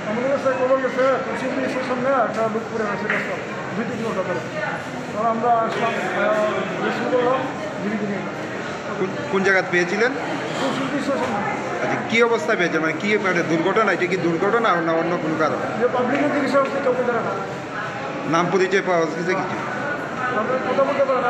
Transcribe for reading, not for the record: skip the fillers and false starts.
আমাদের কাছে খবর গেছে তুলসী ব্রিজের সামনে একটা লোক পড়ে গেছে রাস্তা 2-3 ঘন্টা ধরে। তখন আমরা আসলাম রেস্কিউ করলাম ধীরে ধীরে। কোন জায়গায় পেয়েছিলেন? তুলসী ব্রিজের সামনে। আচ্ছা, কী অবস্থায় পেয়েছেন? মানে কি মানে দুর্ঘটনা? এটা কি দুর্ঘটনা না অন্য কোনো কারণ? যে পাবলিকের চিকিৎসা হচ্ছে কেউ জায়গা নাম পরিচয় পাওয়া গেছে কিছু? কথা বলতে পারে না।